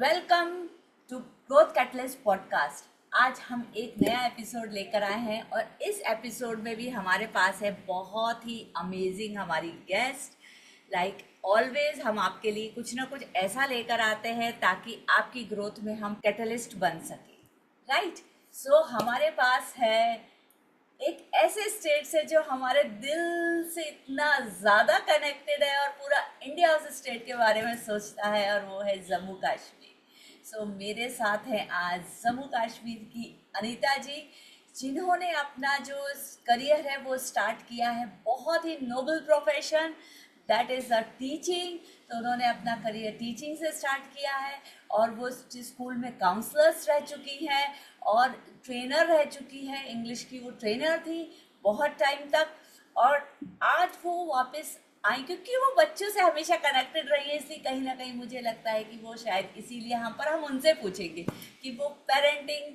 Welcome to growth catalyst podcast. आज हम एक नया एपिसोड लेकर आए हैं और इस एपिसोड में भी हमारे पास है बहुत ही अमेजिंग हमारी गेस्ट। लाइक ऑलवेज हम आपके लिए कुछ ना कुछ ऐसा लेकर आते हैं ताकि आपकी ग्रोथ में हम कैटलिस्ट बन सके। राइट। सो हमारे पास है एक ऐसे स्टेट से जो हमारे दिल से इतना ज़्यादा कनेक्टेड है और पूरा इंडिया उस स्टेट के बारे में सोचता है, और वो है जम्मू कश्मीर। सो मेरे साथ हैं आज जम्मू कश्मीर की अनीता जी, जिन्होंने अपना जो करियर है वो स्टार्ट किया है बहुत ही noble profession, that is a teaching. तो उन्होंने अपना करियर टीचिंग से स्टार्ट किया है और वो स्कूल में काउंसलर्स रह चुकी हैं और ट्रेनर रह चुकी है। इंग्लिश की वो ट्रेनर थी बहुत टाइम तक, और आज वो वापस आई क्योंकि वो बच्चों से हमेशा कनेक्टेड रही है। इसलिए कहीं ना कहीं मुझे लगता है कि वो शायद इसीलिए यहाँ पर हम उनसे पूछेंगे कि वो पेरेंटिंग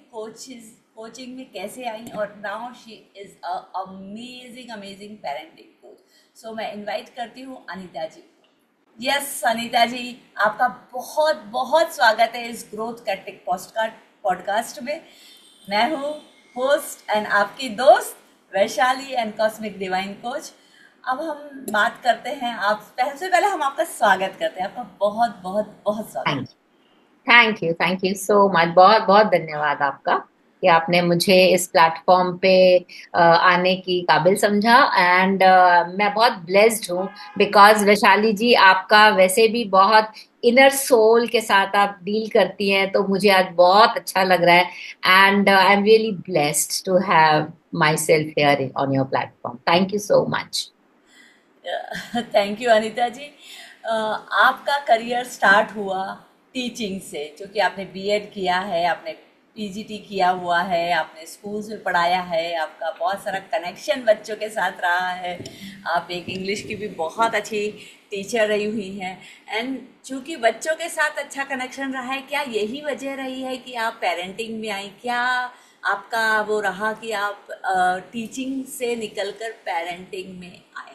कोचिंग में कैसे आई, और now she is a amazing amazing parenting coach. So मैं इनवाइट करती हूँ अनीता जी को। यस अनीता जी, आपका बहुत बहुत स्वागत है इस ग्रोथ कैटिक पॉडकास्ट में। मैं हूँ होस्ट एंड आपकी दोस्त Vaishali and cosmic divine coach. अब हम बात करते हैं, आप सबसे पहले हम आपका स्वागत करते हैं। आपका बहुत बहुत बहुत स्वागत। Thank thank you so much. बहुत बहुत धन्यवाद आपका कि आपने मुझे इस प्लेटफॉर्म पे आने की काबिल समझा। एंड मैं बहुत ब्लेस्ड हूँ बिकॉज वैशाली जी, आपका वैसे भी बहुत इनर सोल के साथ आप डील करती हैं, तो मुझे आज बहुत अच्छा लग रहा है। And I am really blessed to have myself here on your platform. Thank you so much. Thank you Anita ji. आपका करियर स्टार्ट हुआ टीचिंग से, क्योंकि आपने बीएड किया है, आपने पीजीटी किया हुआ है, आपने स्कूल्स में पढ़ाया है, आपका बहुत सारा कनेक्शन बच्चों के साथ रहा है। आप एक इंग्लिश की भी बहुत अच्छी टीचर रही हुई हैं। एंड चूँकि बच्चों के साथ अच्छा कनेक्शन रहा है, क्या यही वजह रही है कि आप पेरेंटिंग में आई? क्या आपका वो रहा कि आप टीचिंग से निकलकर पेरेंटिंग में आए?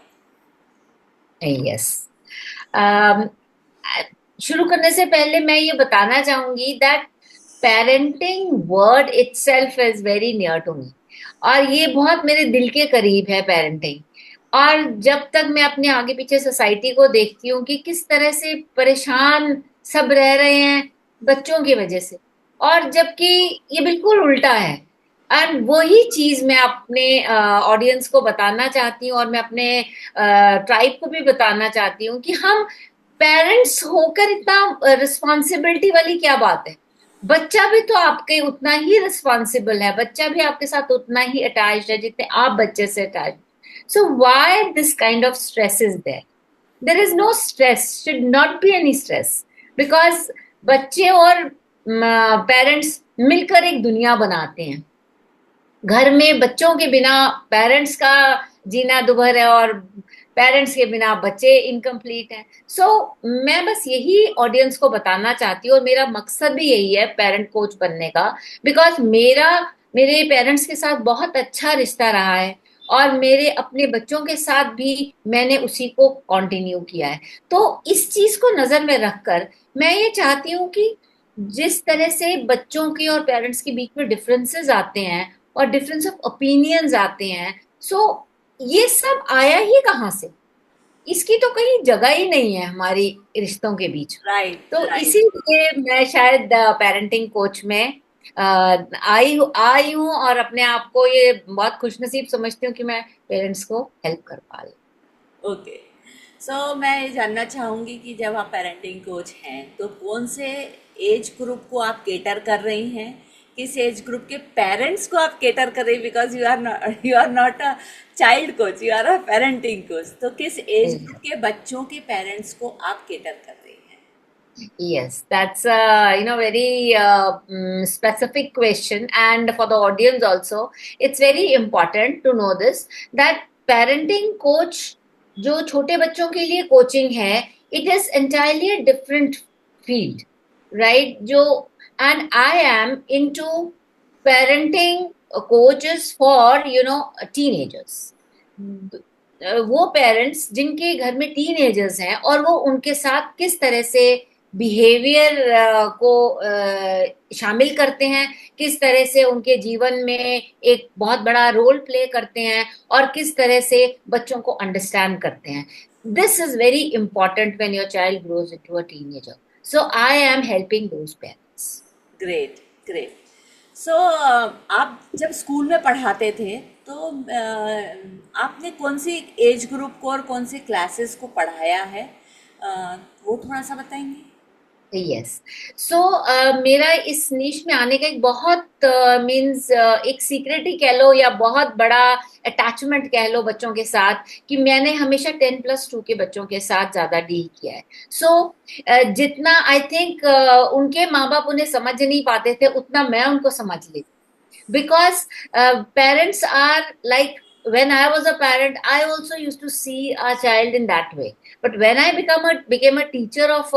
यस। शुरू करने से पहले मैं ये बताना चाहूंगी that parenting word itself is very near to me, और ये बहुत मेरे दिल के करीब है पेरेंटिंग। और जब तक मैं अपने आगे पीछे सोसाइटी को देखती हूँ कि किस तरह से परेशान सब रह रहे हैं बच्चों की वजह से, और जबकि ये बिल्कुल उल्टा है। एंड वही चीज मैं अपने ऑडियंस को बताना चाहती हूँ, और मैं अपने ट्राइब को भी बताना चाहती हूँ कि हम पेरेंट्स होकर इतना रिस्पॉन्सिबिलिटी वाली क्या बात है। बच्चा भी तो आपके उतना ही रिस्पॉन्सिबल है, बच्चा भी आपके साथ उतना ही अटैच्ड है जितने आप बच्चे से attach. So why this kind of stress is there? There is no stress, should not be any stress, because बच्चे और पेरेंट्स मिलकर एक दुनिया बनाते हैं। घर में बच्चों के बिना पेरेंट्स का जीना दुभर है, और पेरेंट्स के बिना बच्चे इनकम्प्लीट हैं। सो मैं बस यही ऑडियंस को बताना चाहती हूँ, और मेरा मकसद भी यही है पेरेंट कोच बनने का, बिकॉज मेरे पेरेंट्स के साथ बहुत अच्छा रिश्ता रहा है, और मेरे अपने बच्चों के साथ भी मैंने उसी को कंटिन्यू किया है। तो इस चीज को नजर में रखकर मैं ये चाहती हूँ कि जिस तरह से बच्चों के और पेरेंट्स के बीच में डिफरेंसेस आते हैं और डिफरेंस ऑफ ओपिनियंस आते हैं, सो ये सब आया ही कहाँ से? इसकी तो कहीं जगह ही नहीं है हमारी रिश्तों के बीच। राइट तो राइट। इसीलिए मैं शायद पेरेंटिंग कोच में आई हूँ, और अपने आप को ये बहुत खुशनसीब समझती हूँ कि मैं पेरेंट्स को हेल्प कर पा रही ओके। सो मैं ये जानना चाहूँगी कि जब आप पेरेंटिंग कोच हैं तो कौन से एज ग्रुप को आप केटर कर रही हैं? किस एज ग्रुप के पेरेंट्स को आप केटर कर रही? Because you are not a child coach, you are a parenting coach. तो किस एज ग्रुप हूँ। के बच्चों के पेरेंट्स को आप केटर कर रही हैं? Yes, that's a very specific question, and for the audience also, it's very important to know this that parenting coach जो छोटे बच्चों के लिए कोचिंग है, it is entirely a different field, right? जो and I am into parenting coaches for teenagers. वो parents जिनके घर में टीनेजर्स हैं और वो उनके साथ किस तरह से बिहेवियर को शामिल करते हैं, किस तरह से उनके जीवन में एक बहुत बड़ा रोल प्ले करते हैं, और किस तरह से बच्चों को अंडरस्टैंड करते हैं. This is very important when your child grows into a teenager. So I am helping those parents. Great, great. So आप जब स्कूल में पढ़ाते थे तो आपने कौन सी एज ग्रुप को और कौन सी क्लासेस को पढ़ाया है, वो थोड़ा सा बताएंगे? यस. सो मेरा इस नीश में आने का एक बहुत मीन्स एक सीक्रेट ही कह लो, या बहुत बड़ा अटैचमेंट कह लो बच्चों के साथ, कि मैंने हमेशा 10+2 के बच्चों के साथ ज्यादा डील किया है. सो जितना आई थिंक उनके माँ बाप उन्हें समझ नहीं पाते थे, उतना मैं उनको समझ लेती. Because parents are like, when I was a parent, I also used to see a child in that way. But when I became a teacher of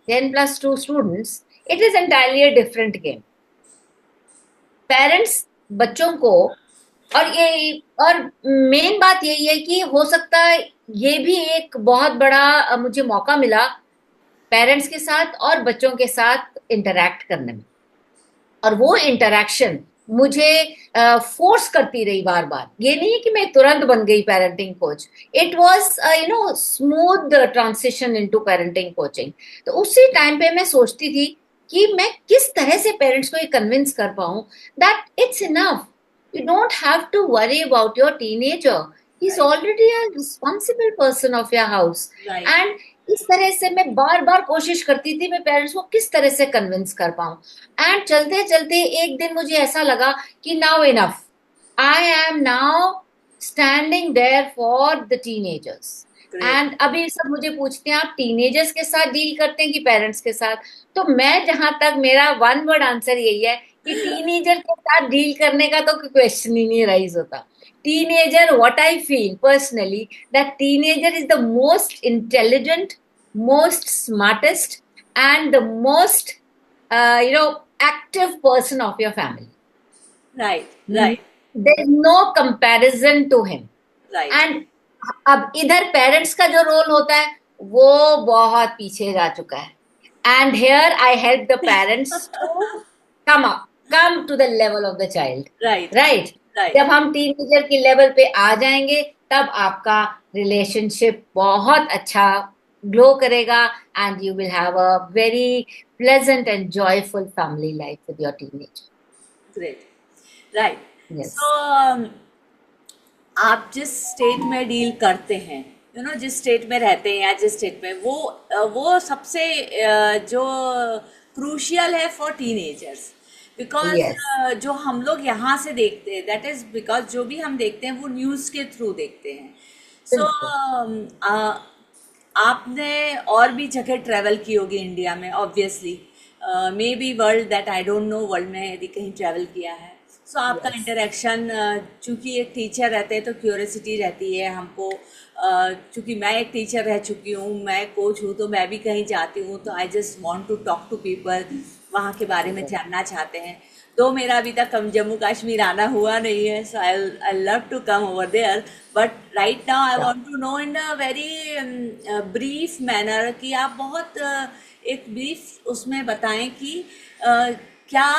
10+2 students, it is entirely a different game. Parents बच्चों को, और main बात यही है कि हो सकता है ये भी एक बहुत बड़ा मुझे मौका मिला पेरेंट्स के साथ और बच्चों के साथ इंटरैक्ट करने में. और वो इंटरेक्शन मुझे फोर्स करती रही बार बार. ये नहीं है कि मैं तुरंत बन गई parenting coach. It was smooth transition into parenting coaching. तो उसी टाइम पे मैं सोचती थी कि मैं किस तरह से पेरेंट्स को ये कन्विंस कर पाऊं that it's enough, you don't have to worry about your teenager, he is right, already a responsible person of your house. Right. And इस तरह से मैं बार बार कोशिश करती थी मैं पेरेंट्स को किस तरह से कन्विंस कर पाऊं. एंड चलते चलते एक दिन मुझे ऐसा लगा कि now enough, I am now standing there for the teenagers. Great. And अभी सब मुझे पूछते हैं आप टीनेजर्स के साथ डील करते हैं कि पेरेंट्स के साथ. तो मैं जहां तक, मेरा वन वर्ड आंसर यही है कि टीनेजर के साथ डील करने का तो क्वेश्चन ही नहीं राइज होता. Teenager, what I feel personally, that teenager is the most intelligent, most smartest, and the most, active person of your family. Right, right, There is no comparison to him. Right. And अब इधर parents का जो role होता है वो बहुत पीछे जा चुका है. And here I help the parents to come to the level of the child. Right, Right? Right. जब हम टीनेजर की लेवल पे आ जाएंगे तब आपका रिलेशनशिप बहुत अच्छा ग्लो करेगा, and you will have a very pleasant and joyful family life with your teenager. Great. Right. Yes. So आप जिस स्टेट में डील करते हैं, जिस स्टेट में रहते हैं या जिस स्टेट में, वो सबसे जो क्रूशियल है फॉर टीनेजर्स. Because yes. जो हम लोग यहाँ से देखते हैं, दैट इज बिकॉज जो भी हम देखते हैं वो न्यूज़ के थ्रू देखते हैं. सो बिल्कुल. आपने और भी जगह ट्रैवल की होगी इंडिया में, obviously. May be world, that I don't know, world में यदि कहीं ट्रैवल किया है. सो आपका यस. इंटरेक्शन, चूँकि एक टीचर रहते हैं तो क्यूरियोसिटी रहती है हमको. चूँकि मैं एक टीचर रह चुकी हूँ, मैं कोच हूँ, तो मैं भी कहीं जाती हूँ तो I just want to talk to people, वहाँ के बारे में जानना चाहते हैं. तो मेरा अभी तक जम्मू कश्मीर आना हुआ नहीं है, so I love to come over there. But right now I want to know in a very brief manner कि आप बहुत एक ब्रीफ उसमें बताएं कि क्या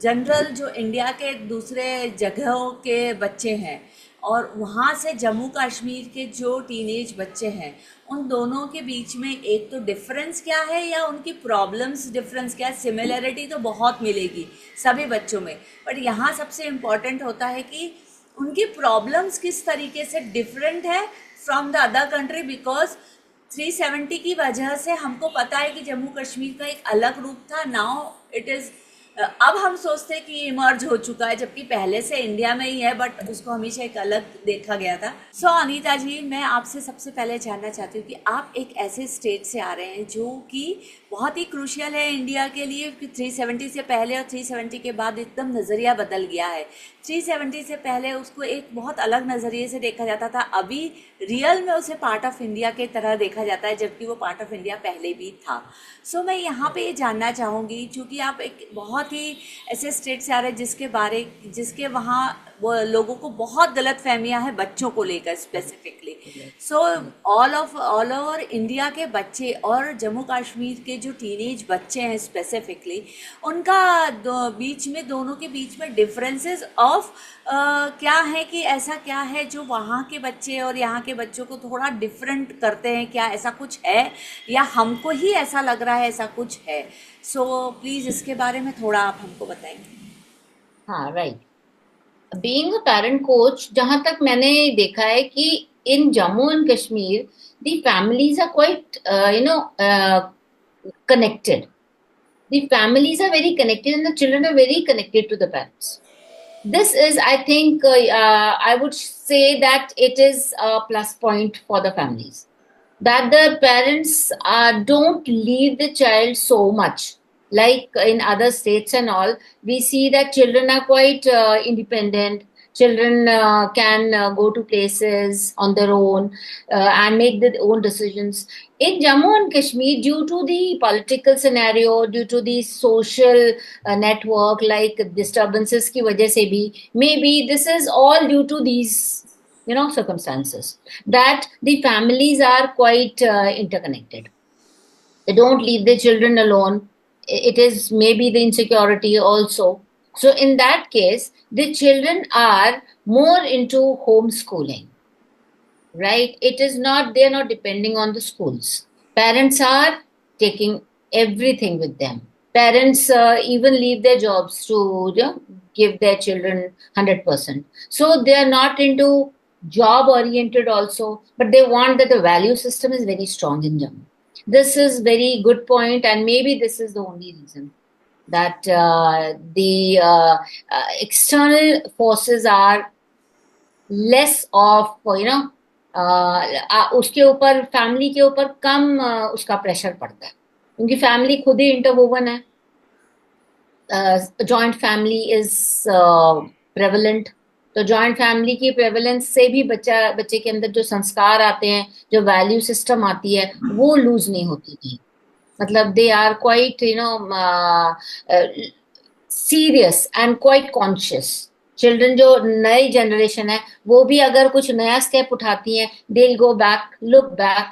जनरल जो इंडिया के दूसरे जगहों के बच्चे हैं और वहाँ से जम्मू कश्मीर के जो टीनेज बच्चे हैं, उन दोनों के बीच में एक तो डिफरेंस क्या है या उनकी प्रॉब्लम्स डिफरेंस क्या है. सिमिलरिटी तो बहुत मिलेगी सभी बच्चों में, बट यहाँ सबसे इम्पॉर्टेंट होता है कि उनकी प्रॉब्लम्स किस तरीके से डिफरेंट है from the other country. Because 370 की वजह से हमको पता है कि जम्मू कश्मीर का एक अलग रूप था. नाउ इट इज़, अब हम सोचते हैं कि इमर्ज हो चुका है, जबकि पहले से इंडिया में ही है, बट उसको हमेशा एक अलग देखा गया था. सो अनीता जी, मैं आपसे सबसे पहले जानना चाहती हूँ कि आप एक ऐसे स्टेट से आ रहे हैं जो कि बहुत ही क्रूशियल है इंडिया के लिए, कि 370 से पहले और 370 के बाद एकदम नज़रिया बदल गया है. 370 से पहले उसको एक बहुत अलग नज़रिए से देखा जाता था, अभी रियल में उसे पार्ट ऑफ इंडिया के तरह देखा जाता है, जबकि वो पार्ट ऑफ इंडिया पहले भी था. सो मैं यहाँ पे ये जानना चाहूँगी, चूँकि आप एक बहुत ही ऐसे स्टेट से आ रहे हैं जिसके वहाँ वो लोगों को बहुत गलत फहमियां हैं बच्चों को लेकर specifically. So all over India के बच्चे और जम्मू कश्मीर के जो टीनेज बच्चे हैं स्पेसिफिकली, उनका बीच में, दोनों के बीच में डिफरेंसेस ऑफ क्या है कि ऐसा क्या है जो वहाँ के बच्चे और यहाँ के बच्चों को थोड़ा डिफरेंट करते हैं, क्या ऐसा कुछ है या हमको ही ऐसा लग रहा है ऐसा कुछ है? सो प्लीज़ इसके बारे में थोड़ा आप हमको बताएंगे। हाँ, right. Being a parent coach, जहां तक मैंने देखा है कि in Jammu and Kashmir the families are quite connected. The families are very connected and the children are very connected to the parents. This is, I think, I would say that it is a plus point for the families. That the parents don't leave the child so much. Like in other states and all, we see that children are quite independent. Children can go to places on their own and make their own decisions. In Jammu and Kashmir, due to the political scenario, due to the social network, like disturbances ki wajah se bhi, maybe this is all due to these circumstances, that the families are quite interconnected. They don't leave their children alone. It is maybe the insecurity also. So in that case, the children are more into homeschooling, right? It is not, they are not depending on the schools. Parents are taking everything with them. Parents even leave their jobs to give their children 100%. So they are not into job oriented also, but they want that the value system is very strong in Jammu. This is very good point, and maybe this is the only reason that the external forces are less of उसके ऊपर, family के ऊपर कम उसका pressure पड़ता है, क्योंकि family खुद ही interwoven है. Joint family is prevalent. तो जॉइंट फैमिली की प्रेवलेंस से भी बच्चे के अंदर जो संस्कार आते हैं, जो वैल्यू सिस्टम आती है, वो लूज नहीं होती थी. मतलब they are quite serious and quite conscious. Children जो नई जनरेशन है, वो भी अगर कुछ नया स्टेप उठाती हैं, they will go back, look back,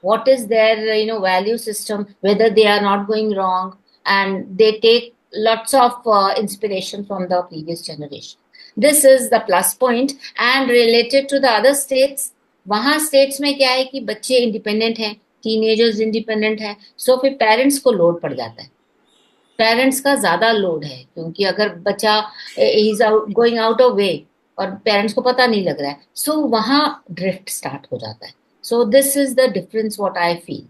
what is their value system, whether they are not going wrong, and they take lots of inspiration from the previous generation. This is the plus point. And related to the other states, वहाँ states में क्या है कि बच्चे independent हैं, teenagers independent हैं, so फिर parents को लोड पड़ जाता है. पेरेंट्स का ज्यादा लोड है, क्योंकि अगर बच्चा इज गोइंग आउट ऑफ वे और पेरेंट्स को पता नहीं लग रहा है, सो वहां ड्रिफ्ट स्टार्ट हो जाता है. सो this is the difference what I feel.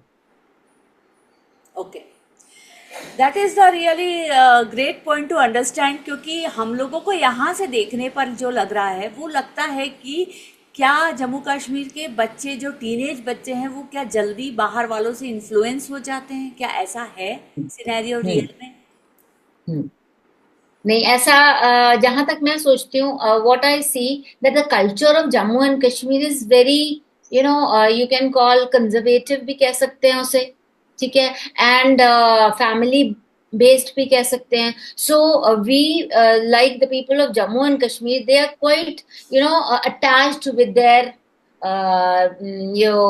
Okay, that is the really great point two understand, क्योंकि हम लोगों को यहाँ से देखने पर जो लग रहा है, वो लगता है कि क्या जम्मू कश्मीर के बच्चे, जो टीनेज बच्चे हैं, वो क्या जल्दी बाहर वालों से इन्फ्लुएंस हो जाते हैं? क्या ऐसा है सिनेरियो रियल में? नहीं, ऐसा जहां तक मैं सोचती हूँ, what I see that the culture of Jammu and Kashmir is very you can call conservative भी कह सकते हैं उसे, ठीक है, एंड फैमिली बेस्ड भी कह सकते हैं. So we like the people of Jammu and Kashmir, they are quite attached with their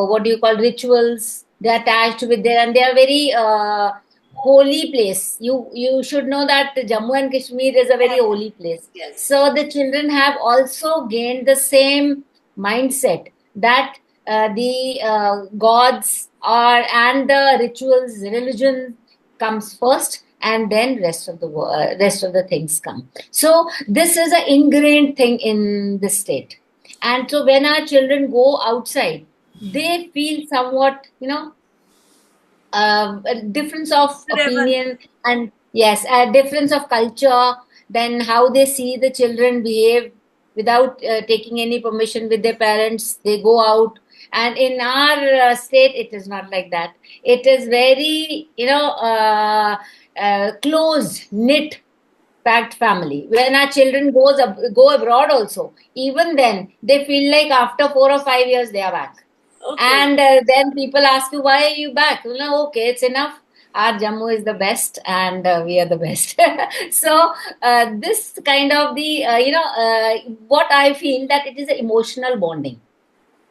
what do you call rituals. They are attached with their, and they are very holy place. You should know that Jammu and Kashmir is a very holy place. Yes. So the children have also gained the same mindset that the gods are, and the rituals, religion comes first, and then rest of the things come. So this is an ingrained thing in the state. And so when our children go outside, they feel somewhat a difference of opinion, and yes, a difference of culture, then how they see the children behave without taking any permission with their parents. They go out, and in our state it is not like that. It is very close knit packed family. When our children go abroad also, even then they feel like after 4 or 5 years they are back. Okay. And then people ask you, why are you back? Okay, it's enough. our Jammu is the best, and we are the best. So this kind of the what I feel that it is an emotional bonding.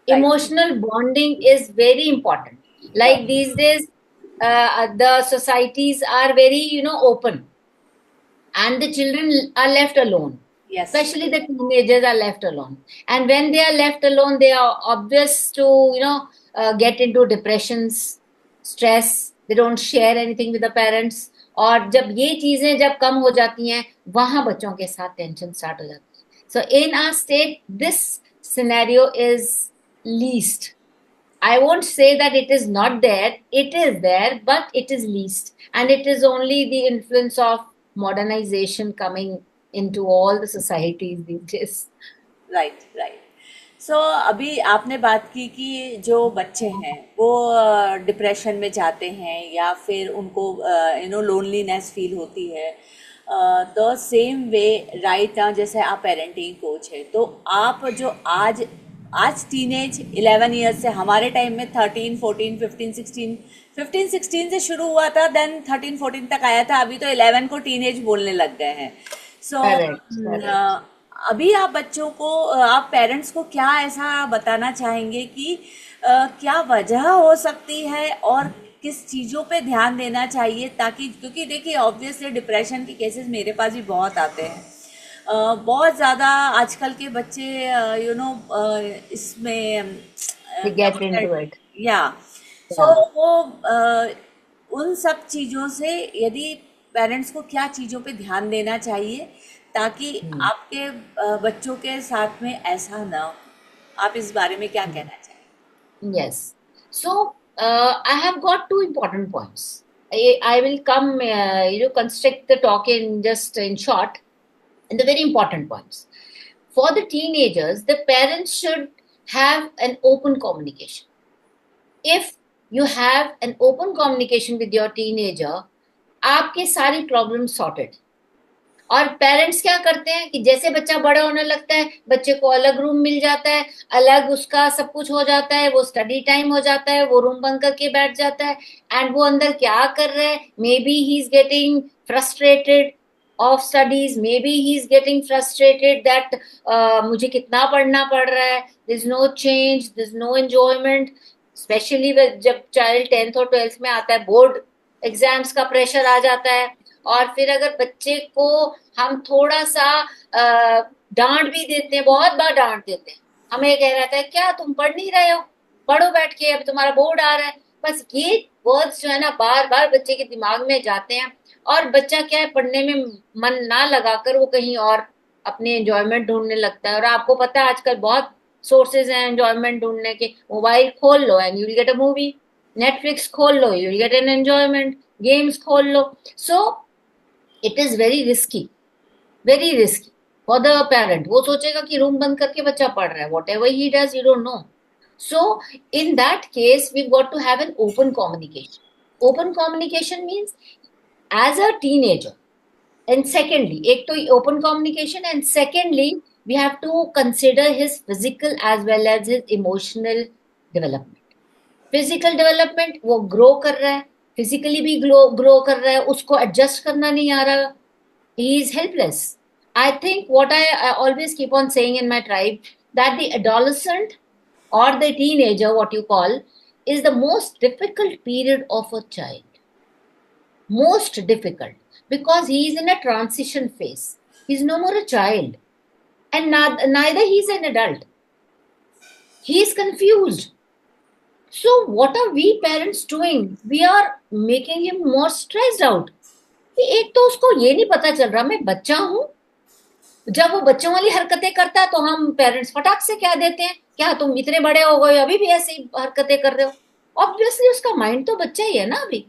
Right, Emotional bonding is very important. Like right. these days, the societies are very open, and the children are left alone. Yes, Especially the teenagers are left alone, and when they are left alone, they are obvious to get into depressions, stress. They don't share anything with the parents. और जब ये चीजें जब कम हो जाती हैं, वहां बच्चों के साथ टेंशन स्टार्ट हो जाती है. So in our state, this scenario is least. I won't say that it is not there. It is there, but it is least. And it is only the influence of modernization coming into all the societies these days. Right, right. So अभी आपने बात की कि जो बच्चे हैं वो depression में जाते हैं या फिर उनको लोनलीनेस फील होती है. The same way right now जैसे आप पेरेंटिंग कोच है, तो आप जो आज आज टीनेज 11 ईयर्स से, हमारे टाइम में 13 14 15 16, 15 16 से शुरू हुआ था, देन 13 14 तक आया था, अभी तो 11 को टीनेज बोलने लग गए हैं. सो Correct, correct. अभी आप बच्चों को, आप पेरेंट्स को क्या ऐसा बताना चाहेंगे कि क्या वजह हो सकती है और किस चीज़ों पे ध्यान देना चाहिए, ताकि, क्योंकि देखिए ऑब्वियसली डिप्रेशन के केसेस मेरे पास भी बहुत आते हैं. बहुत ज़्यादा आजकल के बच्चे इसमें We क्या get बोलते हैं, into it. या सो Yeah. वो उन सब चीज़ों से, यदि पेरेंट्स को क्या चीज़ों पे ध्यान देना चाहिए ताकि Hmm. आपके बच्चों के साथ में ऐसा ना हो, आप इस बारे में क्या कहना चाहेंगे? Yes. So I have got two important points. I will come, construct the talk in just in short, and the very important points. For the teenagers, the parents should have an open communication. If you have an open communication with your teenager, आपके सारी problem sorted. और parents क्या करते हैं कि जैसे बच्चा बड़ा होने लगता है, बच्चे को अलग रूम मिल जाता है, अलग उसका सब कुछ हो जाता है, वो स्टडी टाइम हो जाता है, वो रूम बंद करके बैठ जाता है, एंड वो अंदर क्या कर रहा है, maybe he is getting frustrated of studies, maybe he is getting frustrated that मुझे कितना पढ़ना पड़ रहा है, this no change, this no enjoyment. Specially जब चाइल्ड 10th और 12th में आता है, बोर्ड एग्जाम्स का प्रेशर आ जाता है. और फिर अगर बच्चे को हम थोड़ा सा डांट भी देते हैं, बहुत बार डांट देते हैं, हमें कह रहता है क्या तुम पढ़ नहीं रहे हो, पढ़ो बैठ के, अब तुम्हारा बोर्ड आ रहा है. बस ये वर्ड्स जो है ना बार बार बच्चे के दिमाग में जाते हैं, और बच्चा क्या है, पढ़ने में मन ना लगाकर वो कहीं और अपने एंजॉयमेंट ढूंढने लगता है. और आपको पता है आजकल बहुत सोर्सेज हैं एंजॉयमेंट ढूंढने के. मोबाइल खोल लो and you will get a movie, Netflix खोल लो you will get an enjoyment, games खोल लो. So it is very risky for the parent. वो सोचेगा कि रूम बंद करके बच्चा पढ़ रहा है, whatever he does you don't know. So in that case we got to have an open communication. Open communication means as a teenager, and secondly, एक तो open communication, and secondly we have to consider his physical as well as his emotional development. Physical development, वो grow कर रहा है, physically भी grow कर रहा है, उसको एडजस्ट करना नहीं आ रहा, he is helpless. I think what I always keep on saying in my tribe, that the adolescent or the teenager, what you call, is the most difficult period of a child. Most difficult, because he is in a transition phase. He is no more a child, and neither he is an adult. He is confused. So what are we parents doing? We are making him more stressed out. एक तो उसको ये नहीं पता चल रहा मैं बच्चा हूं. जब वो बच्चों वाली हरकतें करता है तो हम पेरेंट्स फटाक से क्या देते हैं, क्या तुम इतने बड़े हो गए अभी भी ऐसी हरकतें कर रहे हो. ऑब्वियसली उसका माइंड तो बच्चा ही है ना अभी.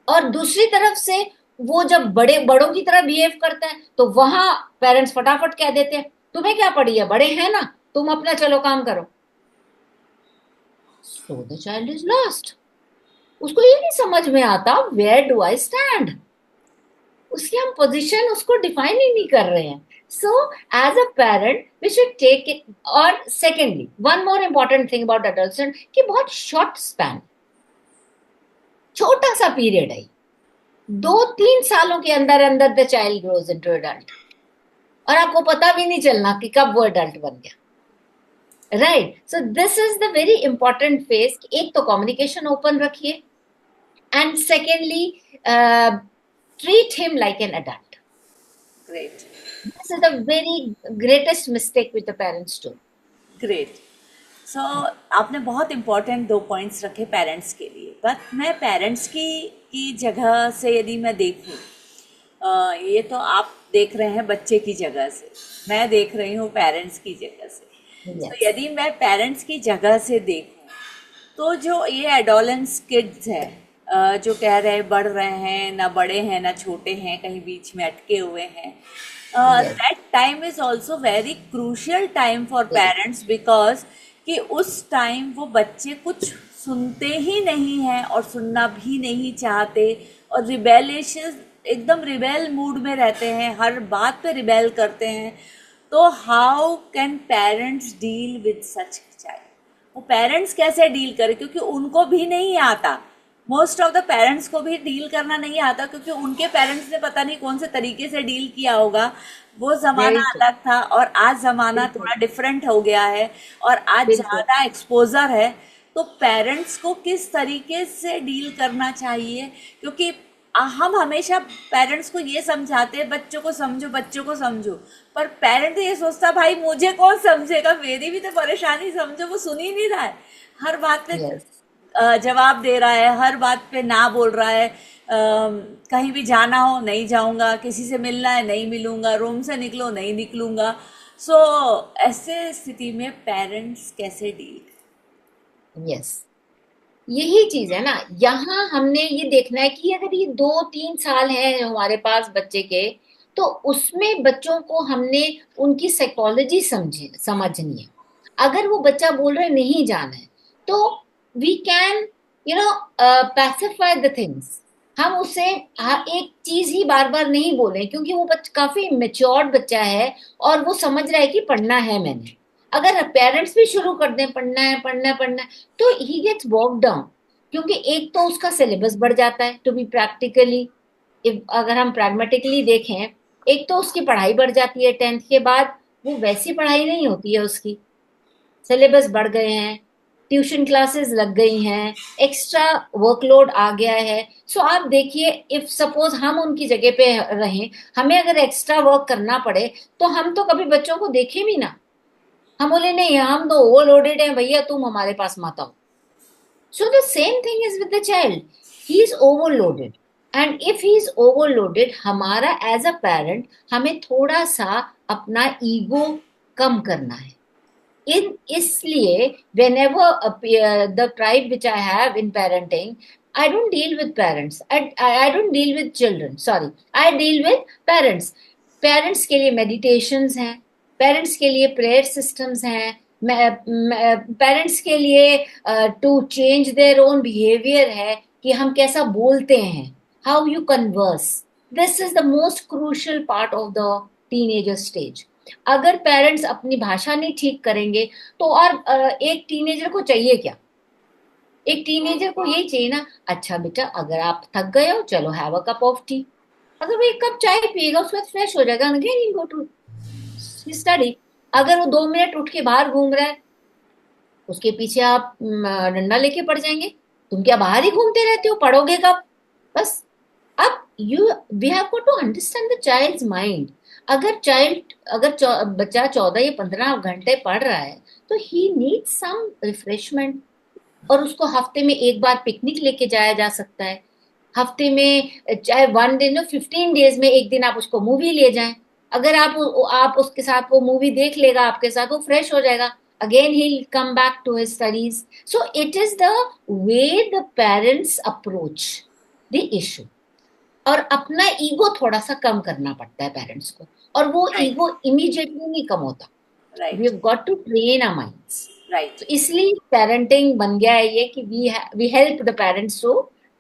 और दूसरी तरफ से वो जब बड़ों की तरह बिहेव करता है तो वहां पेरेंट्स फटाफट क्या देते हैं, तुम्हें क्या पड़ी है, बड़े हैं ना, तुम अपना चलो काम करो. So the child is lost. उसको ये नहीं समझ में आता वेयर डू आई स्टैंड. उसकी हम पोजीशन उसको डिफाइन ही नहीं कर रहे हैं. So as a parent we should take it. और secondly one more important thing about adult कि बहुत शॉर्ट स्पैन, छोटा सा पीरियड है. 2-3 सालों के अंदर अंदर the child grows into adult, और आपको पता भी नहीं चलना कि कब वो एडल्ट बन गया। Right, so this is the very important phase. एक तो कम्युनिकेशन ओपन रखिए, and secondly treat him like an adult. Great, this is the very greatest mistake with the parents too. Great. So आपने बहुत important 2 points रखे parents के लिए, but मैं parents की जगह से यदि मैं देखूं, ये तो आप देख रहे हैं बच्चे की जगह से, मैं देख रही हूँ पेरेंट्स की जगह से। तो यस, यदि मैं पेरेंट्स की जगह से देखूं, तो जो ये एडोलेंस किड्स है, जो कह रहे हैं बढ़ रहे हैं, ना बड़े हैं ना छोटे हैं, कहीं बीच में अटके हुए हैं, yes, that time is also very crucial time for parents, because कि उस टाइम वो बच्चे कुछ सुनते ही नहीं हैं और सुनना भी नहीं चाहते, और रिबेलियस, एकदम रिबेल मूड में रहते हैं, हर बात पे रिबेल करते हैं। तो how can parents deal with such child? वो पेरेंट्स कैसे डील करें, क्योंकि उनको भी नहीं आता, मोस्ट ऑफ द पेरेंट्स को भी डील करना नहीं आता, क्योंकि उनके पेरेंट्स ने पता नहीं कौन से तरीके से डील किया होगा। वो जमाना वेरी ट्रू, अलग था और आज जमाना बिल्कुल, थोड़ा डिफरेंट हो गया है, और आज बिल्कुल। ज्यादा एक्सपोजर है। तो पेरेंट्स को किस तरीके से डील करना चाहिए, क्योंकि हम हमेशा पेरेंट्स को ये समझाते हैं बच्चों को समझो, बच्चों को समझो, पर पेरेंट ये सोचता भाई मुझे कौन समझेगा, मेरी भी तो परेशानी समझो। वो सुन ही नहीं रहा है, हर बात पे यस, जवाब दे रहा है, हर बात पे ना बोल रहा है। कहीं भी जाना हो, नहीं जाऊंगा, किसी से मिलना है, नहीं मिलूंगा, रूम से निकलो, नहीं निकलूंगा। सो ऐसे स्थिति में पेरेंट्स कैसे डील? यस, यही चीज है ना। यहाँ हमने ये देखना है कि अगर ये 2-3 साल है हमारे पास बच्चे के, तो उसमें बच्चों को हमने उनकी साइकोलॉजी समझनी है। अगर वो बच्चा बोल रहे नहीं जाना है, तो we can pacify the things. हम उसे एक चीज ही बार बार नहीं बोले, क्योंकि वो काफी मेच्योर्ड बच्चा है और वो समझ रहा है कि पढ़ना है मैंने। अगर पेरेंट्स भी शुरू कर दें पढ़ना है पढ़ना है पढ़ना है, तो ही गेट्स वॉक डाउन। क्योंकि एक तो उसका सिलेबस बढ़ जाता है, टू बी प्रैक्टिकली, अगर हम प्रैग्मेटिकली देखें, एक तो उसकी पढ़ाई बढ़ जाती है 10th के बाद। वो वैसी पढ़ाई नहीं होती है उसकी, सिलेबस बढ़ गए हैं, ट्यूशन क्लासेस लग गई हैं, एक्स्ट्रा वर्कलोड आ गया है। सो आप देखिए, इफ सपोज हम उनकी जगह पे रहें, हमें अगर एक्स्ट्रा वर्क करना पड़े, तो हम तो कभी बच्चों को देखें भी ना, हम बोले नहीं हम तो ओवरलोडेड हैं भैया, तुम हमारे पास मत आओ। So the same thing is with the child. He is overloaded. And if he is overloaded, हमारा as a parent हमें थोड़ा सा अपना ईगो कम करना है। इन इसलिए whenever the tribe which I have in parenting, I don't deal with parents. I don't deal with children. Sorry, I deal with parents. Parents के लिए मेडिटेशंस हैं, पेरेंट्स के लिए प्रेयर सिस्टम्स हैं, पेरेंट्स के लिए to change their own behaviour है, कि हम कैसा बोलते हैं, how you converse. This is the most crucial part of the teenager stage. अगर पेरेंट्स अपनी भाषा नहीं ठीक करेंगे, तो और एक टीनेजर को चाहिए क्या? एक टीनेजर को यही चाहिए ना, अच्छा बेटा अगर आप थक गए हो चलो have a cup of T. अगर वो एक कप चाय पिएगा उसके बाद फ्रेश हो जाएगा, again you go to study. अगर वो 2 मिनट उठ के बाहर घूम रहा है, उसके पीछे आप डंडा लेके पड़ जाएंगे, तुम क्या बाहर ही घूमते रहते हो, पढ़ोगे कब? बस। अब you we have got to understand the child's mind. अगर बच्चा 14 या 15 घंटे पढ़ रहा है, तो ही नीड्स सम रिफ्रेशमेंट। और उसको हफ्ते में एक बार पिकनिक लेके जाया जा सकता है। हफ्ते में चाहे 1 दिन, 15 डेज में एक दिन आप उसको मूवी ले जाएं। अगर आप उसके साथ वो मूवी देख लेगा, आपके साथ वो फ्रेश हो जाएगा, again he come back to his studies. So it is the way the parents approach the issue. और अपना ईगो थोड़ा सा कम करना पड़ता है पेरेंट्स को, और वो राइट, ईगो इमीडिएटली नहीं कम होता। We right, have got to train our minds. Right. तो इसलिए पेरेंटिंग बन गया है ये कि we help the parents to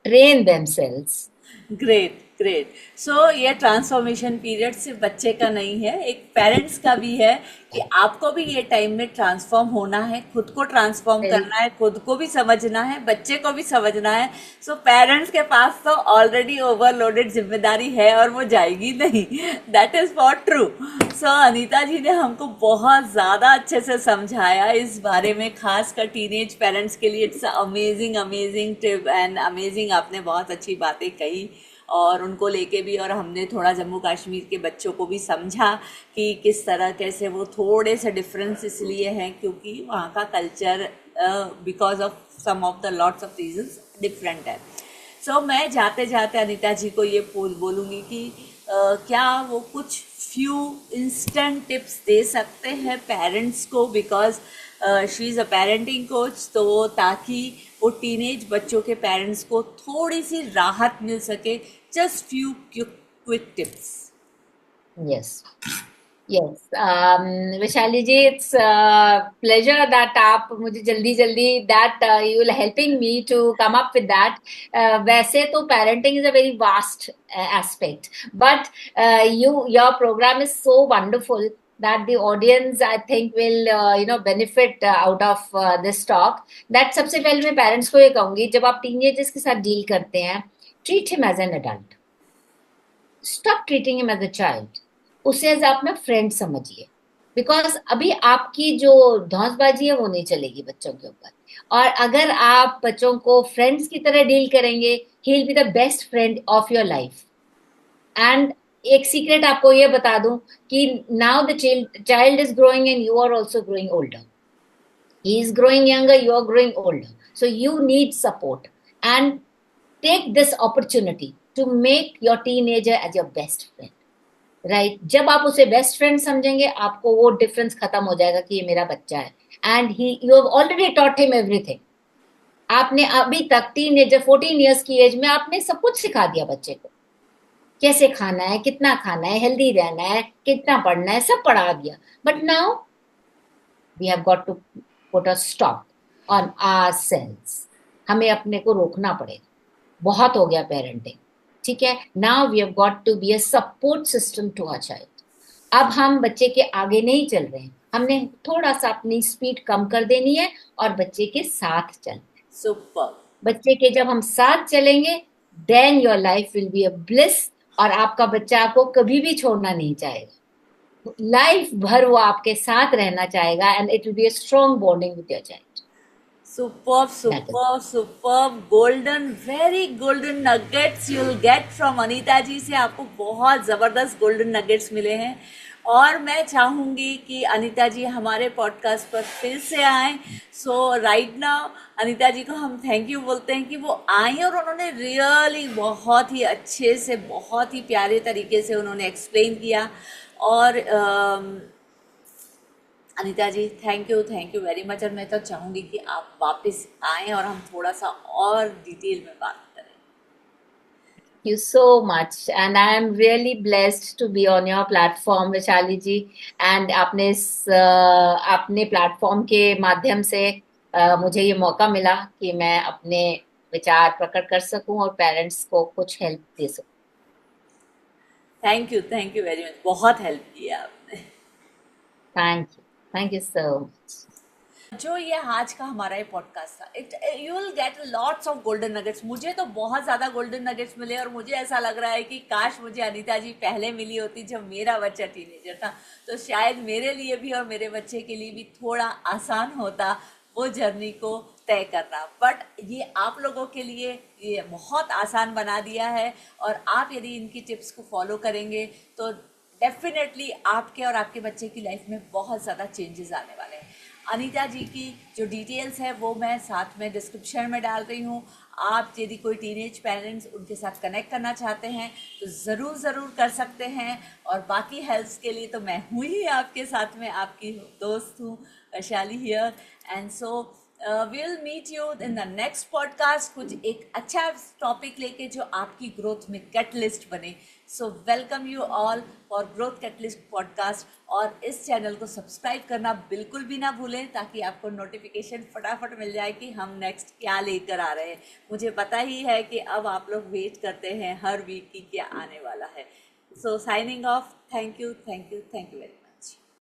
train themselves. Great, great. So ये ट्रांसफॉर्मेशन पीरियड सिर्फ बच्चे का नहीं है, एक पेरेंट्स का भी है कि आपको भी ये टाइम में ट्रांसफॉर्म होना है, खुद को ट्रांसफॉर्म वेरी करना है, खुद को भी समझना है, बच्चे को भी समझना है। सो पेरेंट्स के पास तो ऑलरेडी ओवरलोडेड जिम्मेदारी है और वो जाएगी नहीं, दैट इज फॉर ट्रू। सो अनीता जी ने हमको बहुत ज़्यादा अच्छे से समझाया इस बारे में, खासकर टीनेज पेरेंट्स के लिए। It's amazing amazing tip and amazing, आपने बहुत अच्छी बातें कही और उनको लेके भी, और हमने थोड़ा जम्मू कश्मीर के बच्चों को भी समझा कि किस तरह कैसे वो थोड़े से डिफरेंस इसलिए हैं क्योंकि वहाँ का culture because of some of the lots of reasons different है। सो मैं जाते जाते अनीता जी को ये बोलूँगी कि क्या वो कुछ फ्यू इंस्टेंट टिप्स दे सकते हैं पेरेंट्स को, because she is a parenting coach, तो ताकि वो टीनेज बच्चों के पेरेंट्स को थोड़ी सी राहत मिल सके। Just few quick tips. Yes yes Vaishali ji, it's pleasure that आप मुझे जल्दी जल्दी that you will helping me to come up with that. वैसे तो parenting is a very vast aspect, but you your program is so wonderful that the audience I think will benefit out of this talk. That सबसे पहले मैं parents को ये कहूंगी, जब आप टीनेजर्स के साथ डील करते हैं, treat him as an adult, stop treating him as a child. उसे एज आप में फ्रेंड समझिए, बिकॉज अभी आपकी जो धौंसबाजी है वो नहीं चलेगी बच्चों के ऊपर। और अगर आप बच्चों को फ्रेंड्स की तरह डील करेंगे, he will be the best friend of your life. And एक सीक्रेट आपको ये बता दूं कि now the child is growing and you are also growing older. He is growing younger, you are growing older. So you need support and take this opportunity to make your teenager as your best friend. Right जब आप उसे best friend समझेंगे, आपको वो difference खत्म हो जाएगा कि ये मेरा बच्चा है, and he you have already taught him everything. आपने अभी तक टीनेजर 14 इयर्स की एज में आपने सब कुछ सिखा दिया बच्चे को, कैसे खाना है, कितना खाना है, हेल्दी रहना है, कितना पढ़ना है, सब पढ़ा दिया। But now we have got to put a stop on ourselves. हमें अपने को रोकना पड़ेगा, बहुत हो गया पेरेंटिंग, ठीक है। Now we have got to be a support system to our child. अब हम बच्चे के आगे नहीं चल रहे हैं, हमने थोड़ा सा अपनी स्पीड कम कर देनी है और बच्चे के साथ चलना है। सुपर। बच्चे के जब हम साथ चलेंगे, then your life will be a bliss, और आपका बच्चा आपको कभी भी छोड़ना नहीं चाहेगा, लाइफ भर वो आपके साथ रहना चाहेगा, and it will be a strong bonding with your child. Superb, that is superb, superb, golden, very golden nuggets you'll get from Anita ji से। आपको बहुत ज़बरदस्त गोल्डन नगेट्स मिले हैं और मैं चाहूँगी कि अनीता जी हमारे पॉडकास्ट पर फिर से आएँ। सो राइट नाउ अनीता जी को हम थैंक यू बोलते हैं कि वो आई और उन्होंने रियली बहुत ही अच्छे से, बहुत ही प्यारे तरीके से उन्होंने एक्सप्लेन किया। और अनीता जी थैंक यू वेरी मच। और मैं तो चाहूँगी कि आप वापस आएँ और हम थोड़ा सा और डिटेल में बात करें। you so much, and I am really blessed to be on your platform, Vaishali ji. and आपने अपने प्लेटफॉर्म के माध्यम से मुझे ये मौका मिला कि मैं अपने विचार प्रकट कर सकूं और पेरेंट्स को कुछ हेल्प दे सकूं। थैंक यू वेरी मच, बहुत हेल्प किया आपने। Thank you so much. जो ये आज का हमारा ये पॉडकास्ट था, it you will get lots of golden nuggets. मुझे तो बहुत ज़्यादा गोल्डन नगेट्स मिले और मुझे ऐसा लग रहा है कि काश मुझे अनीता जी पहले मिली होती जब मेरा बच्चा टीनेजर था, तो शायद मेरे लिए भी और मेरे बच्चे के लिए भी थोड़ा आसान होता वो जर्नी को तय करना। बट ये आप लोगों के लिए ये बहुत आसान बना दिया है और आप यदि इनकी टिप्स को फॉलो करेंगे तो डेफिनेटली आपके और आपके बच्चे की लाइफ में बहुत ज़्यादा चेंजेस आने वाले हैं। अनीता जी की जो डिटेल्स है वो मैं साथ में डिस्क्रिप्शन में डाल रही हूँ। आप यदि कोई टीनेज पेरेंट्स उनके साथ कनेक्ट करना चाहते हैं तो ज़रूर कर सकते हैं। और बाकी हेल्प्स के लिए तो मैं हूँ ही आपके साथ में, आपकी दोस्त हूँ Vaishali here. And so will meet you in the next podcast, कुछ एक अच्छा टॉपिक लेके जो आपकी ग्रोथ में कैटलिस्ट बने. So welcome you all for growth catalyst podcast. और इस चैनल को सब्सक्राइब करना बिल्कुल भी ना भूलें, ताकि आपको नोटिफिकेशन फटाफट मिल जाए कि हम नेक्स्ट क्या लेकर आ रहे हैं. मुझे पता ही है कि अब आप लोग वेट करते हैं हर वीक की क्या आने वाला है. So signing off. Thank you, thank you, thank you very much.